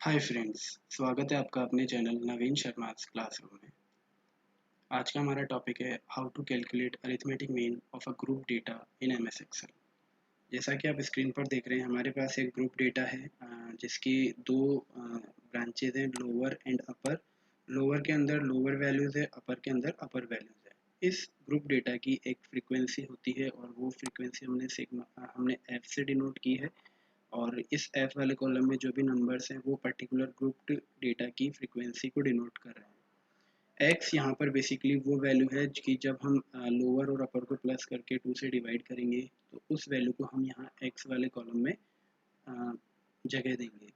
Hi friends, स्वागत है आपका अपने चैनल नवीन शर्मा क्लासरूम में। आज का हमारा टॉपिक है how to calculate arithmetic mean of a group data in MS Excel. जैसा कि आप स्क्रीन पर देख रहे हैं, हमारे पास एक ग्रुप डेटा है जिसकी दो ब्रांचेज हैं, लोअर एंड अपर। लोअर के अंदर लोअर वैल्यूज़ है, अपर के अंदर अपर वैल्यूज़ है। इस ग्रुप डेटा की एक फ्रीक्वेंसी होती है और वो फ्रीक्वेंसी हमने एफ से डिनोट की है। और इस एफ वाले कॉलम में जो भी नंबर्स हैं वो पर्टिकुलर ग्रुप्ड डेटा की फ्रीक्वेंसी को डिनोट कर रहे हैं। एक्स यहाँ पर बेसिकली वो वैल्यू है कि जब हम लोअर और अपर को प्लस करके 2 से डिवाइड करेंगे तो उस वैल्यू को हम यहाँ एक्स वाले कॉलम में जगह देंगे।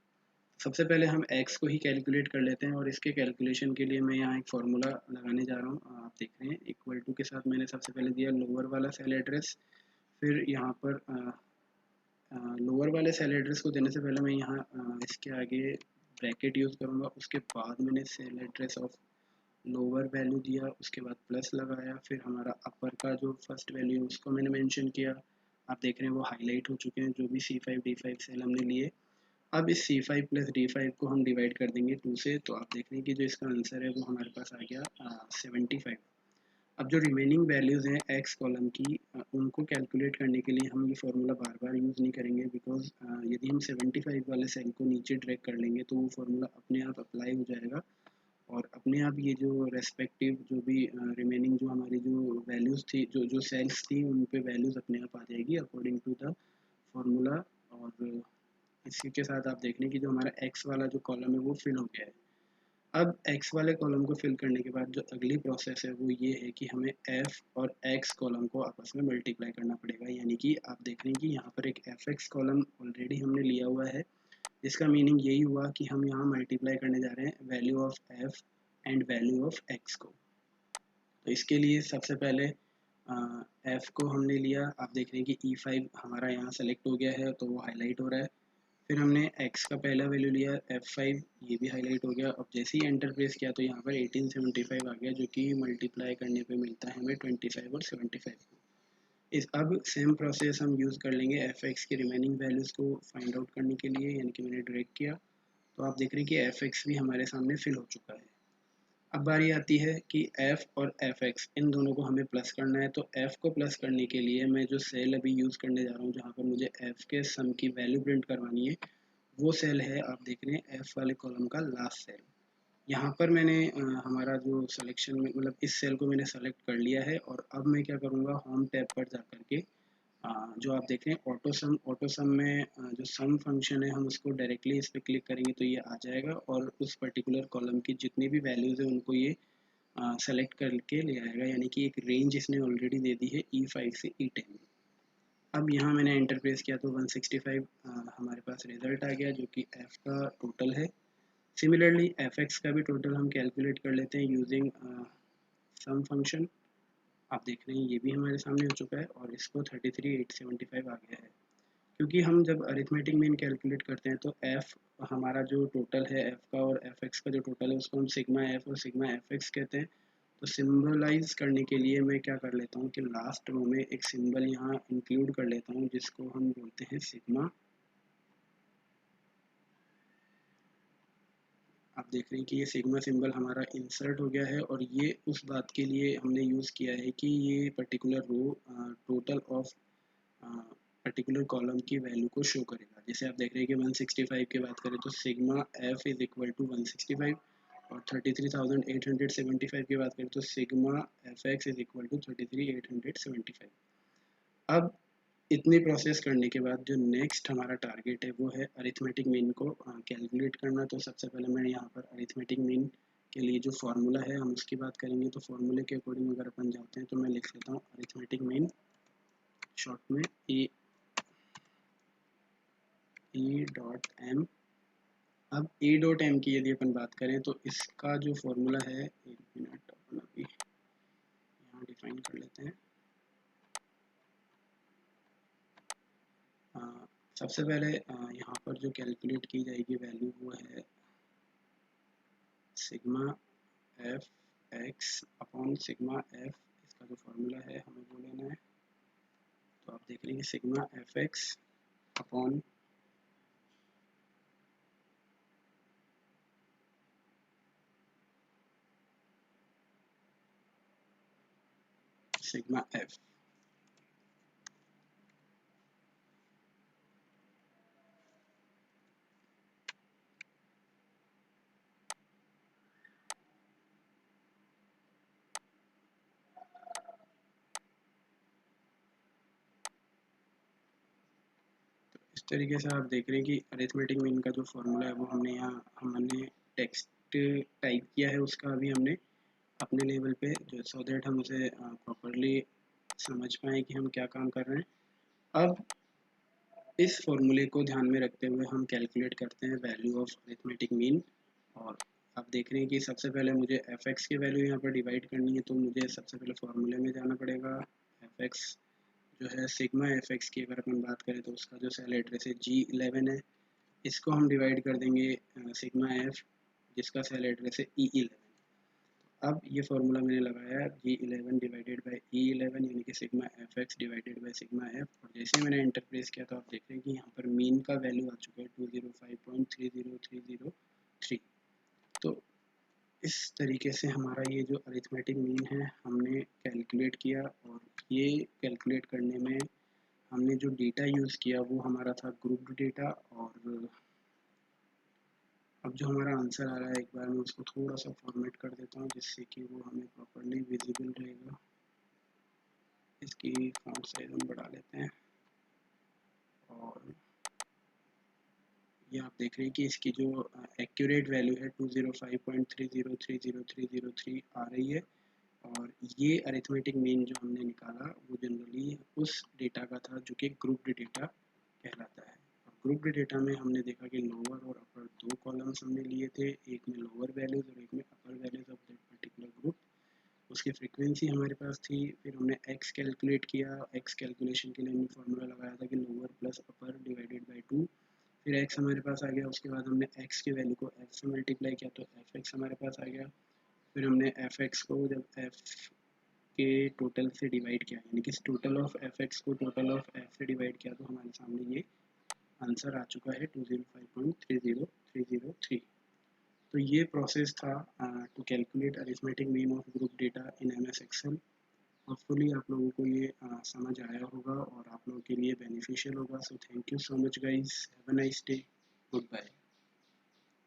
सबसे पहले हम एक्स को ही कैलकुलेट कर लेते हैं और इसके कैलकुलेशन के लिए मैं यहाँ एक फार्मूला लगाने जा रहा हूँ। आप देख रहे हैं इक्वल टू के साथ मैंने सबसे पहले दिया लोअर वाला सेल एड्रेस। फिर यहाँ पर लोअर वाले सेल एड्रेस को देने से पहले मैं यहाँ इसके आगे ब्रैकेट यूज़ करूँगा। उसके बाद मैंने cell address of lower value दिया, उसके बाद प्लस लगाया, फिर हमारा अपर का जो फर्स्ट वैल्यू है उसको मैंने मेंशन किया। आप देख रहे हैं वो हाईलाइट हो चुके हैं जो भी C5 D5 सेल हमने लिए। अब इस C5 प्लस D5 को हम डिवाइड कर देंगे 2 से, तो आप देख रहे हैं कि जो इसका आंसर है वो हमारे पास आ गया 75। अब जो रिमेनिंग वैल्यूज़ हैं एक्स कॉलम की, उनको कैलकुलेट करने के लिए हम ये फार्मूला बार बार यूज़ नहीं करेंगे, बिकॉज यदि हम 75 वाले सेल को नीचे ड्रैग कर लेंगे तो वो फार्मूला अपने आप अप्लाई हो जाएगा और अपने आप ये जो रेस्पेक्टिव जो भी रिमेनिंग जो हमारी जो वैल्यूज़ थी, जो जो सेल्स थी, उन पे वैल्यूज़ अपने आप आ जाएगी अकॉर्डिंग टू द फार्मूला। और इसी के साथ आप देख रहे हैं कि जो हमारा एक्स वाला जो कॉलम है वो फिल हो गया है। अब x वाले कॉलम को फिल करने के बाद जो अगली प्रोसेस है वो ये है कि हमें f और x कॉलम को आपस में मल्टीप्लाई करना पड़ेगा। यानी कि आप देख रहे हैं कि यहाँ पर एक fx कॉलम ऑलरेडी हमने लिया हुआ है, जिसका मीनिंग यही हुआ कि हम यहाँ मल्टीप्लाई करने जा रहे हैं value of f and value of x को। तो इसके लिए सबसे पहले f को हमने लिया। आप देख रहे हैं कि E5 हमारा यहाँ सेलेक्ट हो गया है तो वो हाईलाइट हो रहा है। फिर हमने x का पहला वैल्यू लिया F5, ये भी हाईलाइट हो गया। अब जैसे ही एंटर प्रेस किया तो यहाँ पर 1875 आ गया, जो कि मल्टीप्लाई करने पे मिलता है हमें 25 और 75 को। इस अब सेम प्रोसेस हम यूज़ कर लेंगे fx की रिमेनिंग वैल्यूज़ को फाइंड आउट करने के लिए। यानी कि मैंने ड्रैग किया तो आप देख रहे हैं कि fx भी हमारे सामने फिल हो चुका है। अब बारी आती है कि f और fx इन दोनों को हमें प्लस करना है। तो f को प्लस करने के लिए मैं जो सेल अभी यूज़ करने जा रहा हूँ जहाँ पर मुझे f के सम की वैल्यू प्रिंट करवानी है, वो सेल है, आप देख रहे हैं एफ वाले कॉलम का लास्ट सेल। यहाँ पर मैंने हमारा जो सिलेक्शन में मतलब इस सेल को मैंने सेलेक्ट कर लिया है और अब मैं क्या करूँगा, होम टैब पर जा करके जो आप देख रहे हैं ऑटो सम में जो सम फंक्शन है हम उसको डायरेक्टली इस पर क्लिक करेंगे तो ये आ जाएगा और उस पर्टिकुलर कॉलम की जितनी भी वैल्यूज़ है उनको ये सेलेक्ट करके ले आएगा। यानी कि एक रेंज इसने ऑलरेडी दे दी है E5 से E10। अब यहाँ मैंने एंटर प्रेस किया तो 165 हमारे पास रिजल्ट आ गया, जो कि f का टोटल है। सिमिलरली fx का भी टोटल हम कैलकुलेट कर लेते हैं यूजिंग सम फंक्शन। आप देख रहे हैं ये भी हमारे सामने हो चुका है और इसको 33875 आ गया है। क्योंकि हम जब अरिथमेटिक मीन कैलकुलेट करते हैं तो f हमारा जो टोटल है f का और fx का जो टोटल है उसको हम सिग्मा f और सिग्मा fx कहते हैं। तो सिंबलाइज करने के लिए मैं क्या कर लेता हूँ कि लास्ट रो में एक सिंबल यहाँ इंक्लूड कर लेता हूँ जिसको हम बोलते हैं सिग्मा। आप देख रहे हैं कि ये सिग्मा सिंबल हमारा इंसर्ट हो गया है और ये उस बात के लिए हमने यूज़ किया है कि ये particular row total of particular column की वैल्यू को शो करेगा। जैसे आप देख रहे हैं कि 165 की बात करें तो sigma F is equal to 165 और 33,875 की बात करें तो sigma F X is equal to 33,875। अब इतनी प्रोसेस करने के बाद जो नेक्स्ट हमारा टारगेट है वो है अरिथमेटिक मीन को कैलकुलेट करना। तो सबसे पहले मैं यहाँ पर अरिथमेटिक मीन के लिए जो फार्मूला है हम उसकी बात करेंगे। तो फार्मूले के अकॉर्डिंग अगर अपन जाते हैं तो मैं लिख लेता हूँ अरिथमेटिक मीन शॉर्ट में ई डॉट एम। अब ई डॉट एम की यदि अपन बात करें तो इसका जो फार्मूला है, एक मिनट अपन अभी यहाँ डिफाइन कर लेते हैं। सबसे पहले यहाँ पर जो कैलकुलेट की जाएगी वैल्यू वो है sigma F x upon sigma F. इसका जो फार्मूला है हमें वो लेना है। तो आप देख रहे हैं sigma F x upon sigma F. इस तरीके से आप देख रहे हैं कि अरिथमेटिक मीन का जो फॉर्मूला है वो हमने टेक्स्ट टाइप किया है, उसका अभी हमने अपने लेवल पे जो सो दैट हम उसे प्रॉपरली समझ पाएँ कि हम क्या काम कर रहे हैं। अब इस फॉर्मूले को ध्यान में रखते हुए हम कैलकुलेट करते हैं वैल्यू ऑफ अरिथमेटिक मीन। और आप देख रहे हैं कि सबसे पहले मुझे एफ एक्स की वैल्यू यहाँ पर डिवाइड करनी है, तो मुझे सबसे पहले फॉर्मूले में जाना पड़ेगा। एफ एक्स जो है सिग्मा एफ एक्स की अगर अपन बात करें तो उसका जो सेल एड्रेस है G11 है, इसको हम डिवाइड कर देंगे सिग्मा एफ जिसका सेल एड्रेस है E11। अब ये फॉर्मूला मैंने लगाया G11 डिवाइडेड बाई E11 यानी कि sigma F x divided by sigma F, और जैसे मैंने इंटरप्रेस किया तो आप देख रहे हैं कि यहाँ पर मीन का वैल्यू आ चुका है 205.30303। तो इस तरीके से हमारा ये जो अरिथमेटिक मीन है हमने कैलकुलेट किया, और ये कैलकुलेट करने में हमने जो डेटा यूज़ किया वो हमारा था ग्रुप्ड डेटा। और अब जो हमारा आंसर आ रहा है, एक बार मैं उसको थोड़ा सा फॉर्मेट कर देता हूँ जिससे कि वो हमें प्रॉपरली विजिबल रहेगा। इसकी फॉन्ट साइज हम बढ़ा लेते हैं, और ये आप देख रहे हैं कि इसकी जो एक्यूरेट वैल्यू है 205.3030303 आ रही है। और ये अरिथमेटिक मीन जो हमने निकाला वो जनरली उस डेटा का था जो कि ग्रुप्ड डेटा कहलाता है। और ग्रुप्ड डेटा में हमने देखा कि लोअर और अपर दो कॉलम्स हमने लिए थे, एक में लोअर वैल्यूज और एक में upper values of that particular group. उसकी फ्रीक्वेंसी हमारे पास थी, फिर हमने एक्स कैलकुलेट किया। एक्स कैलकुलेशन के लिए हमने फार्मूला लगाया था कि lower plus upper divided by 2। फिर एक्स हमारे पास आ गया, उसके बाद हमने एक्स की वैल्यू को एफ से मल्टीप्लाई किया तो एफ एक्स हमारे पास आ गया। फिर हमने एफ एक्स को जब एफ के टोटल से डिवाइड किया, यानी कि टोटल ऑफ एफ एक्स को टोटल ऑफ एफ से डिवाइड किया, तो हमारे सामने ये आंसर आ चुका है 205.30303। तो ये प्रोसेस था to calculate arithmetic mean of group data in M S Excel. Hopefully आप लोगों को ये समझ आया होगा और आप लोगों के लिए बेनिफिशियल होगा। So thank you so much guys, have a nice day, good bye.